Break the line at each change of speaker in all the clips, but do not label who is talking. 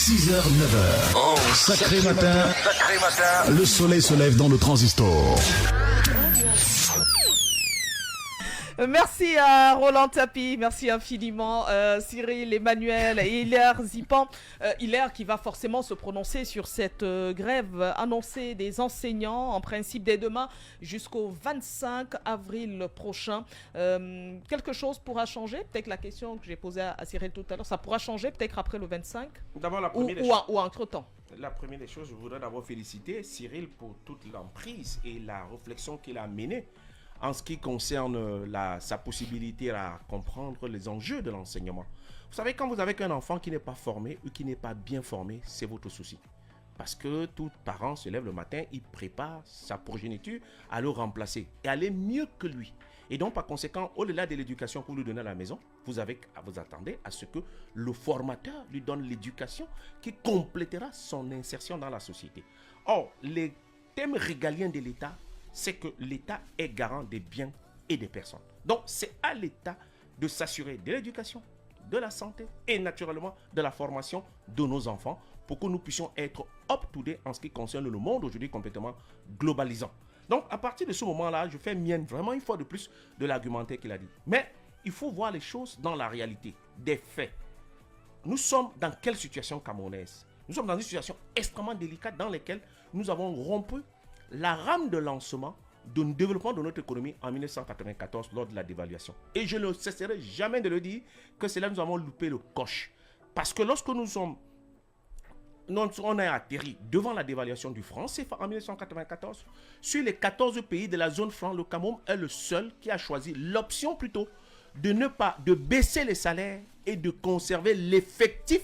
6h, 9h. Oh, sacré matin. Sacré matin. Le soleil se lève dans le transistor.
Merci à Roland Tapi, merci infiniment Cyril, Emmanuel et Hilaire Zipan. Hilaire qui va forcément se prononcer sur cette grève annoncée des enseignants, en principe dès demain jusqu'au 25 avril prochain. Quelque chose pourra changer? Peut-être la question que j'ai posée à Cyril tout à l'heure, ça pourra changer peut-être après le 25?
D'abord, la première
ou entre-temps?
La première des choses, je voudrais d'abord féliciter Cyril pour toute l'emprise et la réflexion qu'il a menée en ce qui concerne sa possibilité à comprendre les enjeux de l'enseignement. Vous savez, quand vous avez un enfant qui n'est pas formé ou qui n'est pas bien formé, c'est votre souci. Parce que tout parent se lève le matin, il prépare sa progéniture à le remplacer et à aller mieux que lui. Et donc, par conséquent, au-delà de l'éducation que vous lui donnez à la maison, vous attendez à ce que le formateur lui donne l'éducation qui complétera son insertion dans la société. Or, les thèmes régaliens de l'État, c'est que l'État est garant des biens et des personnes. Donc, c'est à l'État de s'assurer de l'éducation, de la santé et naturellement de la formation de nos enfants pour que nous puissions être up-to-date en ce qui concerne le monde aujourd'hui complètement globalisant. Donc, à partir de ce moment-là, je fais mienne vraiment une fois de plus de l'argumentaire qu'il a dit. Mais il faut voir les choses dans la réalité, des faits. Nous sommes dans quelle situation camerounaise? Nous sommes dans une situation extrêmement délicate dans laquelle nous avons rompu la rame de lancement du développement de notre économie en 1994 lors de la dévaluation. Et je ne cesserai jamais de le dire que c'est là que nous avons loupé le coche. Parce que lorsque on a atterri devant la dévaluation du franc CFA en 1994, sur les 14 pays de la zone franc, le Cameroun est le seul qui a choisi l'option plutôt de baisser les salaires et de conserver l'effectif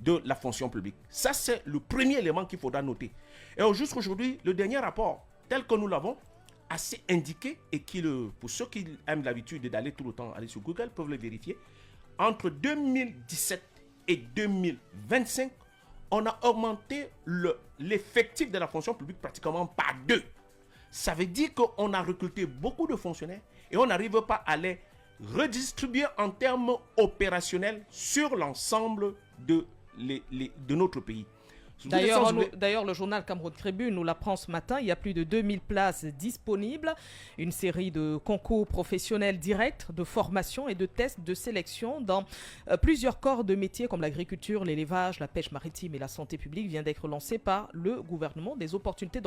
de la fonction publique. Ça, c'est le premier élément qu'il faudra noter. Et jusqu'aujourd'hui, le dernier rapport, tel que nous l'avons, assez indiqué, et pour ceux qui aiment l'habitude d'aller tout le temps aller sur Google, peuvent le vérifier, entre 2017 et 2025, on a augmenté l'effectif de la fonction publique pratiquement par 2. Ça veut dire qu'on a recruté beaucoup de fonctionnaires et on n'arrive pas à les redistribuer en termes opérationnels sur l'ensemble de notre pays.
D'ailleurs, le journal Cameroun Tribune nous l'apprend ce matin, il y a plus de 2000 places disponibles, une série de concours professionnels directs, de formation et de tests de sélection dans plusieurs corps de métiers comme l'agriculture, l'élevage, la pêche maritime et la santé publique vient d'être lancée par le gouvernement, des opportunités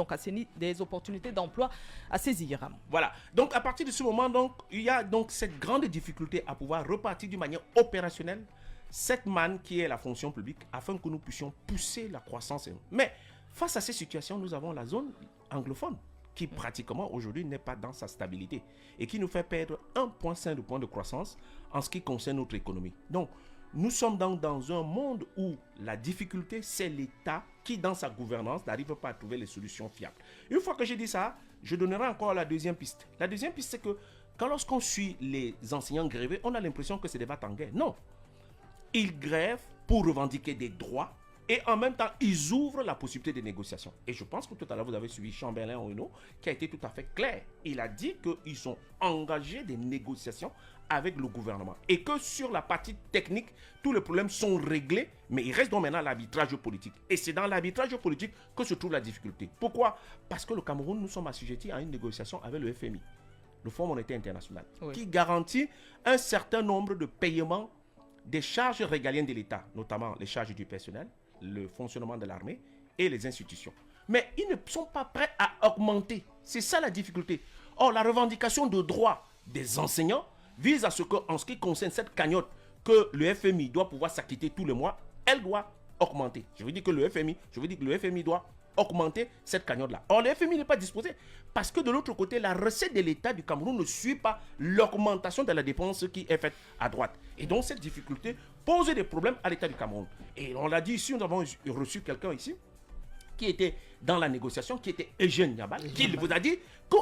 d'emploi à saisir.
Voilà, donc à partir de ce moment, il y a donc cette grande difficulté à pouvoir repartir d'une manière opérationnelle cette manne qui est la fonction publique afin que nous puissions pousser la croissance. Mais face à ces situations, nous avons la zone anglophone qui pratiquement aujourd'hui n'est pas dans sa stabilité et qui nous fait perdre 1,5 de point de croissance en ce qui concerne notre économie. Donc, nous sommes donc dans un monde où la difficulté, c'est l'État qui, dans sa gouvernance, n'arrive pas à trouver les solutions fiables. Une fois que j'ai dit ça, je donnerai encore la deuxième piste. La deuxième piste, c'est que lorsqu'on suit les enseignants grévés, on a l'impression que c'est des battes en guerre. Non. Ils grèvent pour revendiquer des droits et en même temps, ils ouvrent la possibilité de négociation. Et je pense que tout à l'heure, vous avez suivi Chamberlain Oino qui a été tout à fait clair. Il a dit qu'ils sont engagés des négociations avec le gouvernement et que sur la partie technique, tous les problèmes sont réglés, mais il reste donc maintenant l'arbitrage politique. Et c'est dans l'arbitrage politique que se trouve la difficulté. Pourquoi? Parce que le Cameroun, nous sommes assujettis à une négociation avec le FMI, le Fonds monétaire international, qui garantit un certain nombre de paiements des charges régaliennes de l'État, notamment les charges du personnel, le fonctionnement de l'armée et les institutions. Mais ils ne sont pas prêts à augmenter. C'est ça la difficulté. Or, la revendication de droits des enseignants vise à ce que, en ce qui concerne cette cagnotte que le FMI doit pouvoir s'acquitter tous les mois, elle doit augmenter. Je veux dire que le FMI doit augmenter cette cagnotte-là. Or, le FMI n'est pas disposé parce que de l'autre côté, la recette de l'État du Cameroun ne suit pas l'augmentation de la dépense qui est faite à droite. Et donc, cette difficulté pose des problèmes à l'État du Cameroun. Et on l'a dit ici, nous avons reçu quelqu'un ici qui était dans la négociation, qui était Eugène Niabal, qui vous a dit que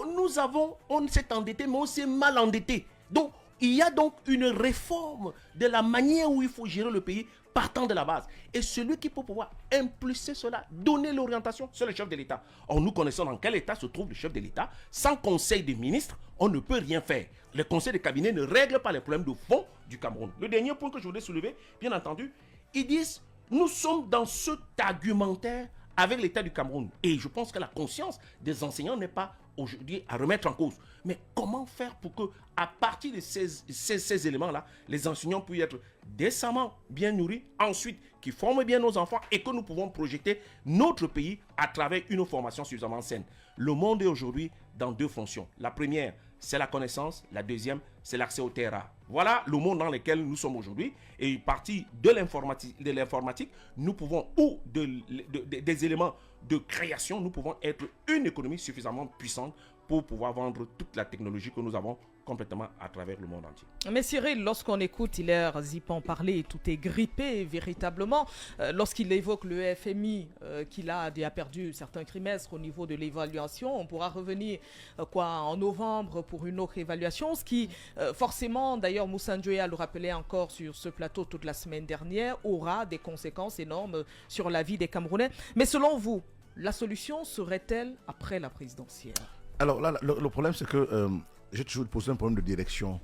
on s'est endetté, mais on s'est mal endetté. Donc, il y a donc une réforme de la manière où il faut gérer le pays partant de la base. Et celui qui peut pouvoir impulser cela, donner l'orientation, c'est le chef de l'État. Or, nous connaissons dans quel état se trouve le chef de l'État. Sans conseil des ministres, on ne peut rien faire. Le conseil de cabinet ne règle pas les problèmes de fond du Cameroun. Le dernier point que je voudrais soulever, bien entendu, ils disent nous sommes dans cet argumentaire avec l'État du Cameroun. Et je pense que la conscience des enseignants n'est pas aujourd'hui à remettre en cause. Mais comment faire pour que, à partir de ces éléments-là, les enseignants puissent être décemment bien nourris, ensuite qui forment bien nos enfants et que nous pouvons projeter notre pays à travers une formation suffisamment saine. Le monde est aujourd'hui dans 2 fonctions. La première, c'est la connaissance. La deuxième, c'est l'accès au terrain. Voilà le monde dans lequel nous sommes aujourd'hui. Et partie de l'informatique, nous pouvons, ou des éléments de création, nous pouvons être une économie suffisamment puissante pour pouvoir vendre toute la technologie que nous avons complètement à travers le monde entier.
Mais Cyril, lorsqu'on écoute Hilaire Zipan parler, tout est grippé véritablement. Lorsqu'il évoque le FMI, qu'il a perdu certains trimestres au niveau de l'évaluation, on pourra revenir en novembre pour une autre évaluation, ce qui forcément, d'ailleurs Moussa Ndoye le rappelait encore sur ce plateau toute la semaine dernière, aura des conséquences énormes sur la vie des Camerounais. Mais selon vous, la solution serait-elle après la présidentielle?
Alors là, le problème c'est que j'ai toujours posé un problème de direction.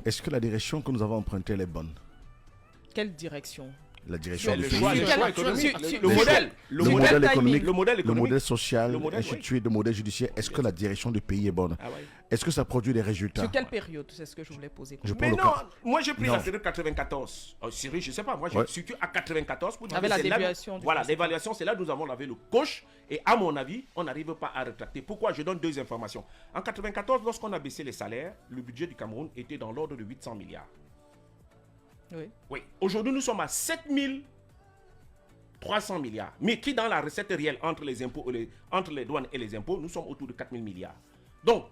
Est-ce que la direction que nous avons empruntée elle est bonne?
Quelle direction?
La direction du
le
pays.
choix économique, le modèle
économique,
le modèle
le modèle social,
le modèle,
ainsi de suite, le modèle judiciaire. Est-ce que la direction du pays est bonne? Est-ce que ça produit des résultats?
Sur quelle période? C'est ce que je voulais poser.
Mais non, moi j'ai pris la période 94. Cyril, je sais pas, moi j'ai situé à 94 pour dire
avec la
que
dévaluation.
Voilà, l'évaluation, c'est là où nous avons lavé le coche. Et à mon avis, on n'arrive pas à rétracter. Pourquoi? Je donne 2 informations. En 94, lorsqu'on a baissé les salaires, le budget du Cameroun était dans l'ordre de 800 milliards. Oui. Aujourd'hui, nous sommes à 7300 milliards. Mais qui dans la recette réelle entre les impôts, entre les douanes et les impôts, nous sommes autour de 4000 milliards. Donc,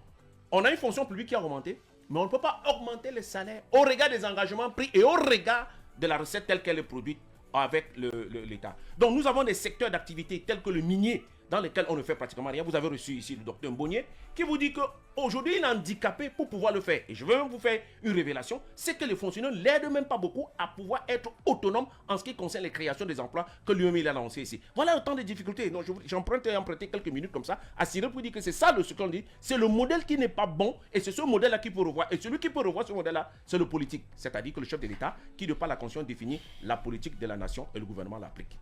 on a une fonction publique qui a augmenté, mais on ne peut pas augmenter les salaires au regard des engagements pris et au regard de la recette telle qu'elle est produite avec l'État. Donc, nous avons des secteurs d'activité tels que le minier, dans lesquels on ne fait pratiquement rien. Vous avez reçu ici le docteur Mbonnier qui vous dit qu'aujourd'hui, il est handicapé pour pouvoir le faire. Et je veux même vous faire une révélation, c'est que les fonctionnaires ne l'aident même pas beaucoup à pouvoir être autonomes en ce qui concerne les créations des emplois que lui-même a lancé ici. Voilà autant de difficultés. J'emprunte quelques minutes comme ça à Cyril pour dire que c'est ça ce qu'on dit. C'est le modèle qui n'est pas bon et c'est ce modèle-là qu'il faut revoir. Et celui qui peut revoir ce modèle-là, c'est le politique. C'est-à-dire que le chef de l'État, qui de par la Constitution définit la politique de la nation et le gouvernement l'applique.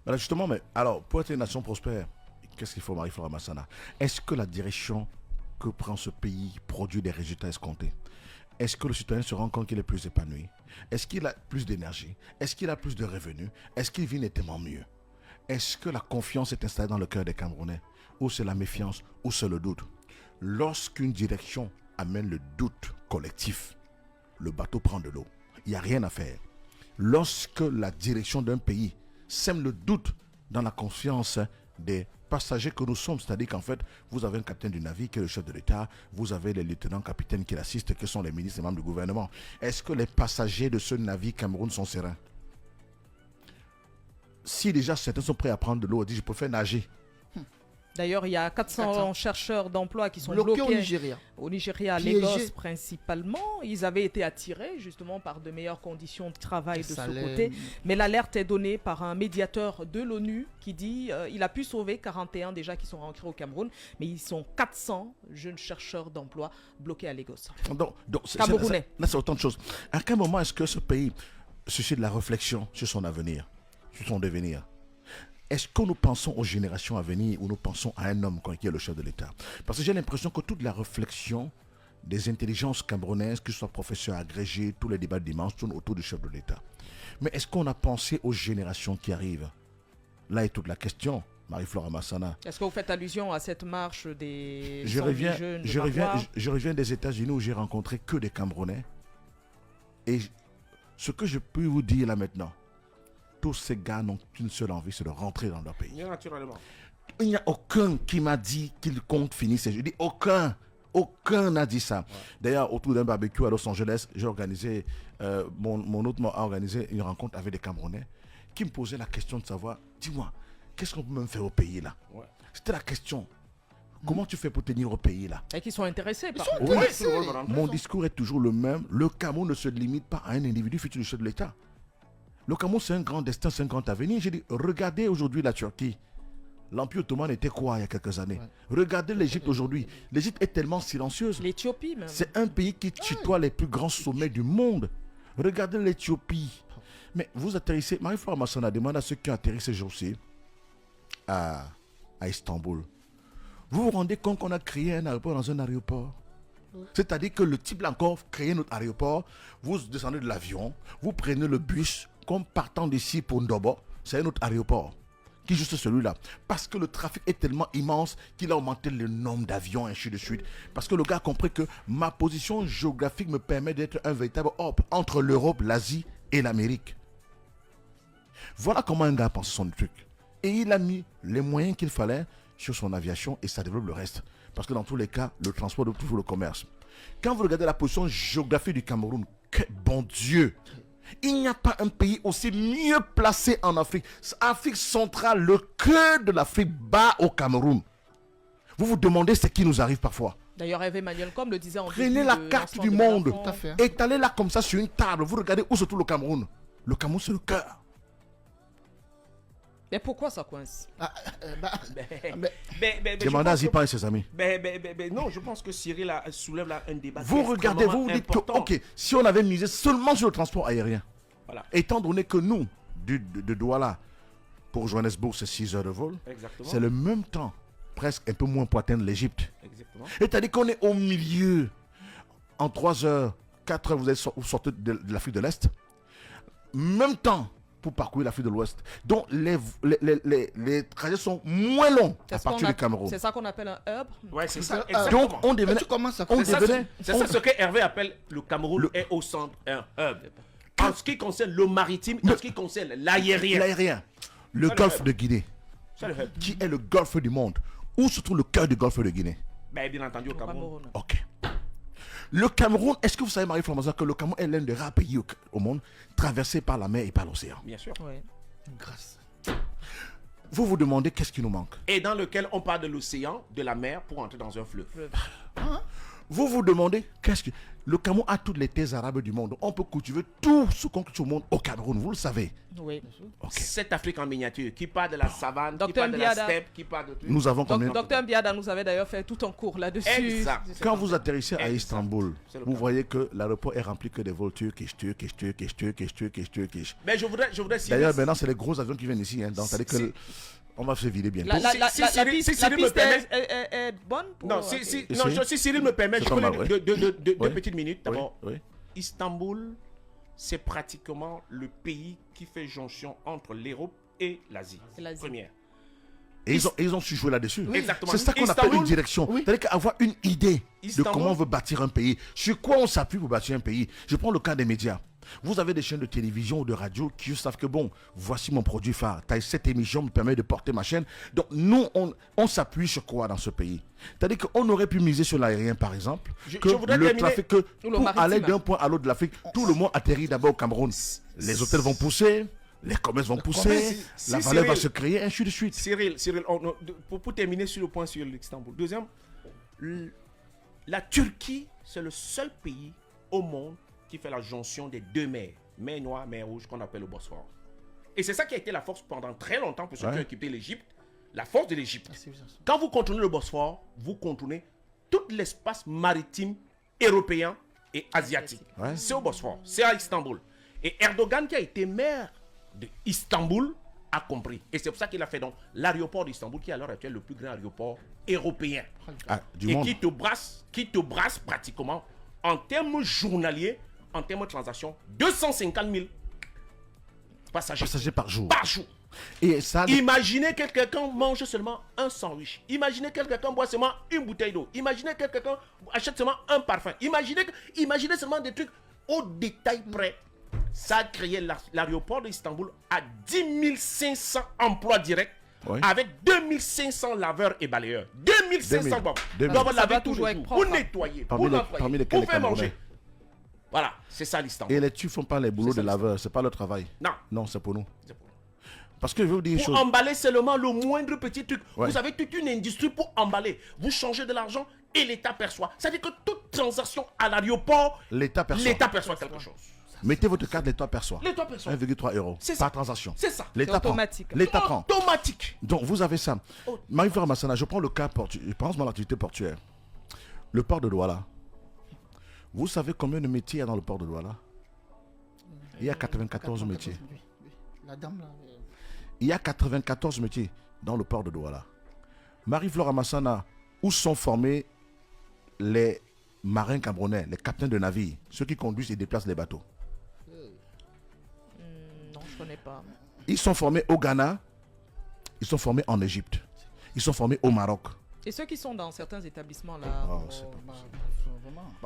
Voilà, justement, mais alors, pour être une nation prospère, qu'est-ce qu'il faut, Marie-Flora Massana? Est-ce que la direction que prend ce pays produit des résultats escomptés? Est-ce que le citoyen se rend compte qu'il est plus épanoui? Est-ce qu'il a plus d'énergie? Est-ce qu'il a plus de revenus? Est-ce qu'il vit nettement mieux? Est-ce que la confiance est installée dans le cœur des Camerounais? Ou c'est la méfiance? Ou c'est le doute? Lorsqu'une direction amène le doute collectif, le bateau prend de l'eau. Il n'y a rien à faire. Lorsque la direction d'un pays sème le doute dans la confiance des passagers que nous sommes, c'est-à-dire qu'en fait, vous avez un capitaine du navire qui est le chef de l'État, vous avez les lieutenants-capitaines qui l'assistent, qui sont les ministres et membres du gouvernement. Est-ce que les passagers de ce navire Cameroun sont sereins? Si déjà certains sont prêts à prendre de l'eau et disent je préfère nager.
D'ailleurs, il y a 400 chercheurs d'emploi qui sont bloqués au Nigeria, à Lagos principalement. Ils avaient été attirés justement par de meilleures conditions de travail de ce côté. Mais l'alerte est donnée par un médiateur de l'ONU qui dit il a pu sauver 41 déjà qui sont rentrés au Cameroun, mais ils sont 400 jeunes chercheurs d'emploi bloqués à Lagos.
Donc
Camerounais.
Là, c'est autant de choses. À quel moment est-ce que ce pays suscite de la réflexion sur son avenir, sur son devenir? Est-ce que nous pensons aux générations à venir ou nous pensons à un homme qui est le chef de l'État? Parce que j'ai l'impression que toute la réflexion des intelligences camerounaises, que ce soit professeurs agrégés, tous les débats de dimanche tournent autour du chef de l'État. Mais est-ce qu'on a pensé aux générations qui arrivent? Là est toute la question, Marie-Flora Massana.
Est-ce que vous faites allusion à cette marche des
je reviens des États-Unis où j'ai rencontré que des Camerounais. Et ce que je peux vous dire là maintenant, tous ces gars n'ont qu'une seule envie, c'est de rentrer dans leur pays.
Bien naturellement.
Il n'y a aucun qui m'a dit qu'il compte finir ses jeux. Je dis aucun n'a dit ça. Ouais. D'ailleurs, autour d'un barbecue à Los Angeles, j'ai organisé, mon hôte m'a organisé une rencontre avec des Camerounais qui me posaient la question de savoir, dis-moi, qu'est-ce qu'on peut même faire au pays là? Ouais. C'était la question. Comment tu fais pour tenir au pays là?
Et qui sont intéressés par
Mon discours est toujours le même. Le Cameroun ne se limite pas à un individu futur du chef de l'État. Le Cameroun, c'est un grand destin, c'est un grand avenir. J'ai dit, regardez aujourd'hui la Turquie. L'Empire ottoman était quoi il y a quelques années? Regardez l'Égypte aujourd'hui. L'Égypte est tellement silencieuse.
L'Éthiopie même.
C'est un pays qui tutoie les plus grands sommets du monde. Regardez l'Éthiopie. Mais vous atterrissez, Marie-Flora Massana demande à ceux qui ont atterri ce jour-ci à Istanbul. Vous vous rendez compte qu'on a créé un aéroport dans un aéroport? C'est-à-dire que le type là encore créé notre aéroport, vous descendez de l'avion, vous prenez le bus, comme partant d'ici pour Ndobo, c'est notre aéroport, qui est juste celui-là. Parce que le trafic est tellement immense qu'il a augmenté le nombre d'avions, ainsi de suite. Parce que le gars a compris que ma position géographique me permet d'être un véritable hub entre l'Europe, l'Asie et l'Amérique. Voilà comment un gars pense son truc. Et il a mis les moyens qu'il fallait sur son aviation et ça développe le reste. Parce que dans tous les cas, le transport doit toujours le commerce. Quand vous regardez la position géographique du Cameroun, que bon Dieu, il n'y a pas un pays aussi mieux placé en Afrique. Afrique centrale, le cœur de l'Afrique bat au Cameroun. Vous vous demandez ce qui nous arrive parfois.
D'ailleurs, Hervé Manuel, comme le disait en
Prenez
début
la
de
carte
lancement
du
de
monde,
l'enfant.
Tout à fait.
étalez-la comme ça sur une table. Vous regardez où se trouve le Cameroun. Le Cameroun, c'est le cœur.
Mais pourquoi ça coince?
Demandez à Zipa et ses amis.
Non, je pense que Cyril soulève là un débat.
Vous regardez, vous vous dites que, ok, si on avait misé seulement sur le transport aérien,
Voilà.
étant donné que nous, de Douala pour Johannesburg, c'est 6 heures de vol,
Exactement.
c'est le même temps, presque un peu moins pour atteindre l'Égypte.
Exactement.
C'est-à-dire qu'on est au milieu. En 3 heures, 4 heures, vous sortez de l'Afrique de l'Est. Même temps pour parcourir l'Afrique de l'Ouest. Donc, les trajets sont moins longs à partir du Cameroun.
C'est ça qu'on appelle un hub.
Ouais, c'est ça.
Donc,
Exactement.
Donc, on devenait...
Tu commences à
on
C'est ça,
devenait-
c'est ça ce que Hervé appelle le Cameroun est au centre, un hub. En ce qui concerne le maritime, en ce qui concerne l'aérien.
L'aérien. Le
Ça, le
golfe
hub.
de Guinée,
C'est le hub.
qui est le golfe du monde. Où se trouve le cœur du golfe de Guinée?
Ben, bien entendu, au Cameroun.
Cameroun.
Ok. Le Cameroun, est-ce que vous savez, Marie-Florence, que le Cameroun est l'un des rares pays au monde traversé par la mer et par l'océan?
Bien sûr.
Ouais.
grâce.
Vous vous demandez qu'est-ce qui nous manque?
Et dans lequel on part de l'océan, de la mer, pour entrer dans un fleuve.
Vous vous demandez qu'est-ce que... Le Cameroun a toutes les terres arabes du monde. On peut cultiver tout ce qu'on cultive au monde au Cameroun, vous le savez.
Oui.
Ok.
Cette Afrique en miniature, qui part de la savane, qui
Docteur
part de la
Mbiada.
steppe, qui part de tout.
Nous avons combien?
Docteur Mbiada nous avait d'ailleurs fait tout un cours là-dessus.
Exact.
Quand vous atterrissez à
Exact.
Istanbul,
C'est le
vous
cas.
voyez que l'aéroport est rempli que des vols turcs.
Mais je voudrais
D'ailleurs, maintenant, c'est les gros avions qui viennent ici. Hein, donc, c'est-à-dire que on va se vider bientôt.
La
Si Cyril-
piste,
si Cyril me
la piste
permet-
est bonne pour...
Non,
ok.
si Cyril me permet,
C'est
je
pas
peux
mal,
lui-
ouais.
deux
Ouais.
petites minutes.
Oui,
D'abord,
oui.
Istanbul, c'est pratiquement le pays qui fait jonction entre l'Europe et l'Asie.
Et l'Asie.
Première.
Et ils ont su jouer là-dessus.
Exactement.
C'est ça qu'on appelle
Istanbul-
une direction. C'est-à-dire qu'avoir une idée de
Istanbul-
comment on veut bâtir un pays. Sur quoi on s'appuie pour bâtir un pays. Je prends le cas des médias. Vous avez des chaînes de télévision ou de radio qui savent que bon, voici mon produit phare. Cette émission me permet de porter ma chaîne. Donc nous, on s'appuie sur quoi dans ce pays? C'est-à-dire qu'on aurait pu miser sur l'aérien par exemple.
Je
Que
voudrais
le
terminer-
trafic, que
Ou le
pour
maritime.
aller d'un point à l'autre de l'Afrique, tout le monde atterrit d'abord au Cameroun. Les hôtels vont pousser, les commerces vont pousser,
si
la valeur va
Cyril-
se créer, ainsi de suite.
Cyril, pour terminer sur le point sur l'Istanbul. Deuxième, la Turquie, c'est le seul pays au monde qui fait la jonction des deux mers, mer Noire, mer Rouge, qu'on appelle le Bosphore. Et c'est ça qui a été la force pendant très longtemps pour ceux
Ouais.
qui ont occupé l'Égypte, la force de l'Égypte.
civilisation.
Quand vous contournez le Bosphore, vous contournez tout l'espace maritime européen et asiatique.
Ouais.
C'est au Bosphore, c'est à Istanbul. Et Erdogan, qui a été maire de Istanbul, a compris. Et c'est pour ça qu'il a fait donc l'aéroport d'Istanbul, qui est à l'heure actuelle le plus grand aéroport européen.
Ah, du
Et
monde.
qui te brasse pratiquement en termes journaliers, en termes de transactions, 250 000 passagers
Passagers par jour.
par jour.
Et ça,
Imaginez que quelqu'un mange seulement un sandwich. Imaginez que quelqu'un boit seulement une bouteille d'eau. Imaginez que quelqu'un achète seulement un parfum. Imaginez seulement des trucs au détail près. Ça a créé l'aéroport d'Istanbul à 10 500 emplois directs.
Oui.
Avec 2500 laveurs et balayeurs. 2500
2000.
bon.
2000.
Doivent
Ça va
laver tous
toujours
les
être
jours.
propre,
Pour
hein.
nettoyer,
Parmi
pour
les-
nettoyer,
parmi lesquels
pour
les
faire
Camerounais.
manger. Voilà, c'est ça l'Istanbul.
et les Turcs font pas les boulots
C'est
de
ça,
laveurs, c'est pas leur travail.
Non.
Non, c'est pour nous.
C'est pour-
Parce que je vais vous dire une
Pour
chose.
emballer seulement le moindre petit truc.
Ouais.
Vous avez toute une industrie pour emballer. Vous changez de l'argent et l'État perçoit. C'est-à-dire que toute transaction à l'aéroport,
L'État perçoit.
l'État perçoit quelque chose.
Mettez votre carte, l'État perçoit.
L'État perçoit.
1,3 euros
C'est ça.
par transaction.
C'est ça.
L'État
C'est
prend.
automatique.
L'État prend.
Automatique.
Donc vous avez ça.
Oh.
Marie-Flora Massana, je prends le cas portuaire. Je pense à l'activité portuaire. Le port de Douala. Vous savez combien de métiers il y a dans le port de Douala? Il y a 94 métiers.
Oui. La dame là.
Il y a 94 métiers dans le port de Douala. Marie-Flore Amassana, où sont formés les marins camerounais, les capitaines de navires, ceux qui conduisent et déplacent les bateaux?
Non, je connais pas.
Ils sont formés au Ghana, ils sont formés en Égypte, ils sont formés au Maroc.
Et ceux qui sont dans certains établissements là.
Oh, c'est pas-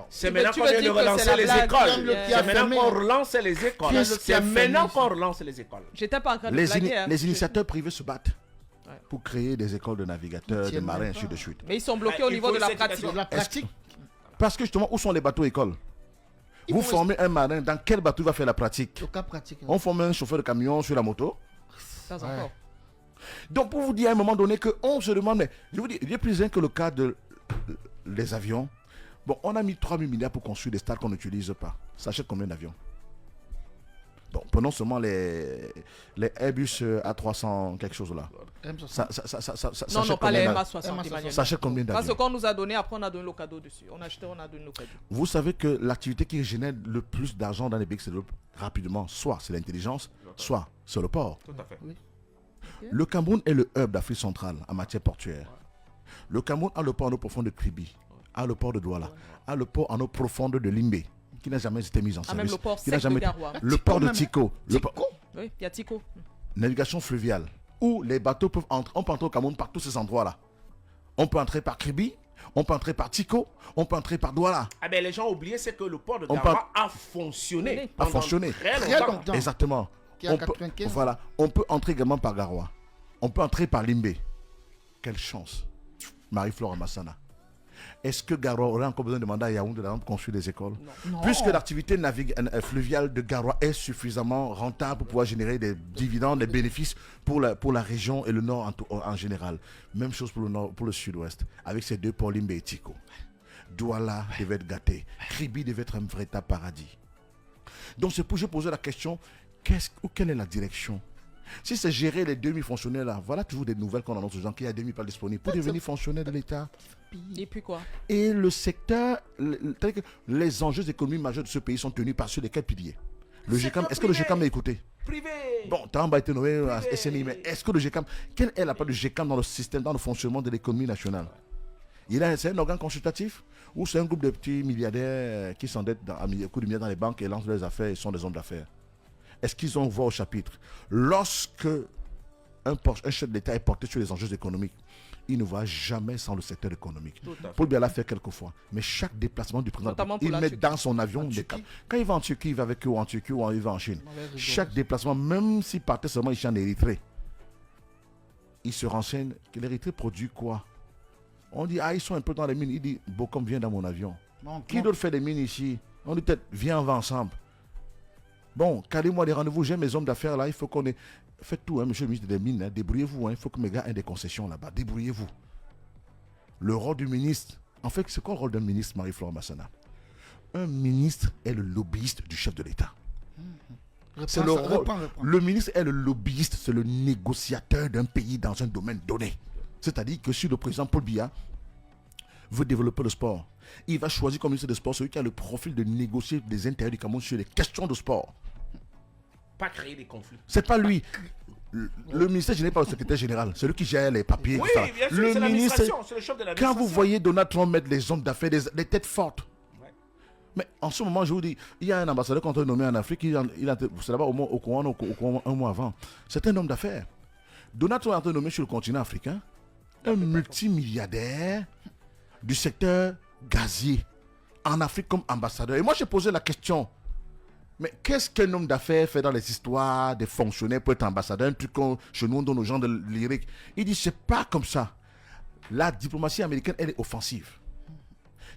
C'est
Mais
maintenant
tu
qu'on
veux
vient de
dire que
relancer
c'est la
les
blague,
écoles.
qui a
C'est maintenant
fermé,
qu'on
hein.
relance les écoles.
Qui est-ce qui a
C'est maintenant
fermé
qu'on relance les écoles.
J'étais pas en train de
Les,
blaguer. hein.
les initiateurs privés se battent
Ouais.
pour créer des écoles de navigateurs,
Ils
de marins,
tiennent
ainsi
pas.
de suite.
Mais ils sont bloqués
Ah,
au
il
niveau
faut
de la
une
pratique.
certification.
La pratique.
Parce que justement, où sont les bateaux-écoles? Vous formez un marin, dans quel bateau il va faire la pratique?
Le cas pratique.
On forme un chauffeur de camion sur la moto.
Pas
Ouais.
encore.
Donc pour vous dire à un moment donné qu'on se demande, mais je vous dis, il est plus que le cas des avions. Bon, on a mis 3 000 milliards pour construire des stades qu'on n'utilise pas. Ça achète combien d'avions? Bon, prenons seulement les Airbus A300 quelque chose là. Ça
Non,
achète
non, pas les
combien
MA60.
MA60.
Emmanuel.
Ça achète combien
Parce
d'avions?
qu'on nous a donné, après on a donné le cadeau dessus. On a acheté, on a donné le cadeau.
Vous savez que l'activité qui génère le plus d'argent dans les pays qui se développent rapidement, soit c'est l'intelligence, soit c'est le port.
Tout à fait.
Le Cameroun est le hub d'Afrique centrale en matière portuaire. Le Cameroun a le port en eau profonde de Kribi, a le port de Douala, a le port en eau profonde de Limbé, qui n'a jamais été mis en
Ah, même
service.
le port
qui n'a
sec
jamais
de
été-
Garoua.
Le port de
même.
Tico,
Oui, il y a Tico.
navigation fluviale, où les bateaux peuvent entrer. On peut entrer au Cameroun par tous ces endroits-là. On peut entrer par Kribi, on peut entrer par Tico, on peut entrer par Douala.
Ah ben les gens ont oublié, c'est que le port de
On
Garoua a fonctionné.
A
pendant
fonctionné.
Très
Très
longtemps.
longtemps.
Exactement.
Qui est en
On peut,
95.
voilà, on peut entrer également par Garoua. On peut entrer par Limbé. Quelle chance, Marie-Flore Amassana. Est-ce que Garoua aurait encore besoin de demander à Yaoundé pour construire des écoles?
Non.
Puisque l'activité fluviale de Garoua est suffisamment rentable pour pouvoir générer des dividendes, des bénéfices pour la région et le nord en général. Même chose pour le nord, pour le sud-ouest, avec ces deux ports Limbé et Tico. Douala devait être gâté. Kribi devait être un véritable paradis. Donc c'est pour je poser la question, quelle est la direction? Si c'est gérer les 2000 fonctionnaires là, voilà toujours des nouvelles qu'on annonce aux gens qu'il y a 2000 pas disponibles pour devenir fonctionnaire de l'État.
Et puis quoi?
Et le secteur, c'est-à-dire que les enjeux économiques majeurs de ce pays sont tenus par ceux desquels piliers. Le GECAM, est-ce que le GECAM est écouté?
Privé.
Bon, Tamba a été nommé à
Privé.
SNI, mais est-ce que le GECAM, quelle est la part du GECAM dans le système, dans le fonctionnement de l'économie nationale? C'est un organe consultatif ou c'est un groupe de petits milliardaires qui s'endettent à coup de milliards dans les banques et lancent leurs affaires et sont des hommes d'affaires? Est-ce qu'ils ont voix au chapitre? Lorsque un chef d'État est porté sur les enjeux économiques, il ne va jamais sans le secteur économique.
Tout à fait.
Paul Biya l'a fait quelquefois. Mais chaque déplacement du président,
Notamment pour
il
la
met
Turquie.
dans son avion des
Turquie.
cas. Quand il va en Turquie, il va avec eux en Turquie ou il va en Chine.
Mauvaise rigole.
Chaque déplacement, même s'il partait seulement ici en Érythrée, il se renseigne que l'Érythrée produit quoi. On dit, ah, ils sont un peu dans les mines. Il dit, Bokom vient dans mon avion.
Non,
Qui
non.
d'autre fait des mines ici? On dit peut-être, viens, on va ensemble. Bon, calez-moi des rendez-vous. J'ai mes hommes d'affaires là. Il faut qu'on ait. Faites tout, hein, monsieur le ministre des Mines. Hein, débrouillez-vous. Hein, il faut que mes gars aient des concessions là-bas. Débrouillez-vous. Le rôle du ministre. En fait, c'est quoi le rôle d'un ministre, Marie-Flore Massana? Un ministre est le lobbyiste du chef de l'État. C'est le rôle.
Reprends.
Le ministre est le lobbyiste, c'est le négociateur d'un pays dans un domaine donné. C'est-à-dire que si le président Paul Biya veut développer le sport, il va choisir comme ministre des Sports celui qui a le profil de négocier des intérêts du Cameroun sur les questions de sport.
Pas créer des conflits.
C'est pas lui. Le ministère géré par le secrétaire général, c'est lui qui gère les papiers.
Oui,
tout ça.
bien sûr,
Le
c'est
ministre,
l'administration, c'est le chef de
quand
l'administration.
vous voyez Donald Trump mettre les hommes d'affaires, des têtes fortes.
Ouais.
Mais en ce moment, je vous dis, il y a un ambassadeur qu'on a nommé en Afrique, c'est là-bas au courant un mois avant. C'est un homme d'affaires. Donald Trump a été nommé sur le continent africain, un multimilliardaire du secteur gazier en Afrique comme ambassadeur. Et moi, j'ai posé la question, mais qu'est-ce qu'un homme d'affaires fait dans les histoires des fonctionnaires pour être ambassadeur? Un truc qu'on chez nous on donne aux gens de lyrique. Il dit, c'est pas comme ça. La diplomatie américaine, elle est offensive.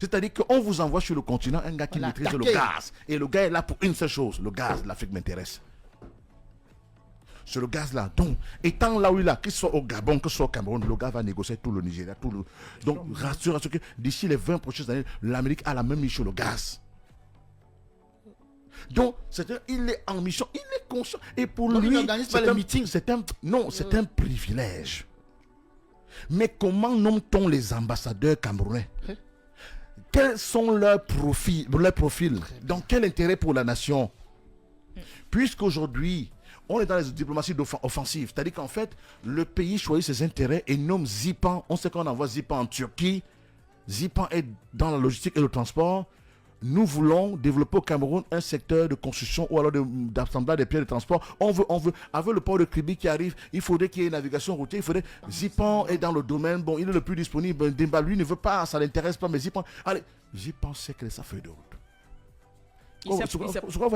C'est-à-dire qu'on vous envoie sur le continent un gars qui
Voilà,
maîtrise le
attaquer.
gaz. Et le gars est là pour une seule chose. Le gaz, l'Afrique m'intéresse. C'est le gaz là. Donc, étant là où il est, qu'il soit au Gabon, que ce soit au Cameroun, le gars va négocier tout le Nigeria. Donc, rassure que d'ici les 20 prochaines années, l'Amérique a la même mission sur le gaz. Donc, il est en mission, il est conscient. Et pour
Donc, il
lui,
n'organise pas
c'est
les
un,
meetings.
c'est un privilège. Mais comment nomme-t-on les ambassadeurs camerounais? Quels sont leurs profils? Dans quel intérêt pour la nation? Puisqu'aujourd'hui, on est dans les diplomaties offensives. C'est-à-dire qu'en fait, le pays choisit ses intérêts et nomme Zipan. On sait qu'on envoie Zipan en Turquie. Zipan est dans la logistique et le transport. Nous voulons développer au Cameroun un secteur de construction ou alors d'assemblage des pierres de transport. On veut, avec le port de Kribi qui arrive, il faudrait qu'il y ait une navigation routière. Zipan est dans le domaine, bon, il est le plus disponible. Demba, lui, ne veut pas, ça ne l'intéresse pas, mais Zipan, allez, Zipan sait quelle est sa feuille de route.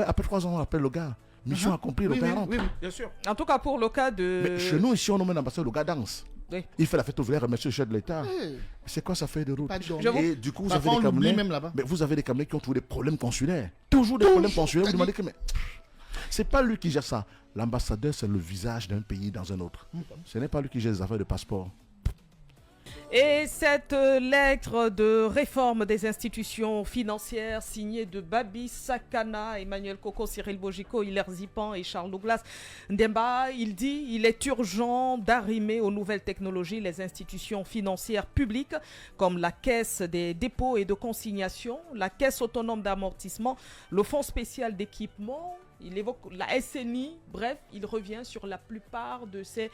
Après 3 ans, on appelle le gars. Mission accomplie, le gars rentre.
Oui, bien sûr.
En tout cas, pour le cas de...
Mais chez nous, ici, on nomme un ambassadeur, le gars danse.
Oui.
Il fait la fête ouvrière, remercie le chef de l'État.
Oui.
C'est quoi sa feuille de route?
Pas de
Et du coup, vous
Parfois,
avez des
on l'oublie
Camerounais,
même là-bas.
mais vous avez des Camerounais qui ont trouvé des problèmes consulaires. Toujours des problèmes consulaires. Vous demandez que, mais c'est pas lui qui gère ça. L'ambassadeur, c'est le visage d'un pays dans un autre. Ce n'est pas lui qui gère les affaires de passeport.
Et cette lettre de réforme des institutions financières signée de Babi Sakana, Emmanuel Koko, Cyril Bojiko, Hilaire Zipan et Charles Douglas Ndemba, il dit il est urgent d'arrimer aux nouvelles technologies les institutions financières publiques comme la Caisse des dépôts et de consignation, la Caisse autonome d'amortissement, le Fonds spécial d'équipement. Il évoque la SNI, bref, il revient sur la plupart de ces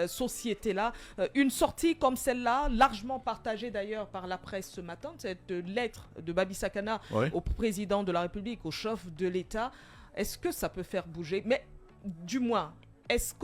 sociétés-là. Une sortie comme celle-là, largement partagée d'ailleurs par la presse ce matin, cette lettre de Babi Sakana au président de la République, au chef de l'État, est-ce que ça peut faire bouger? Mais du moins, est-ce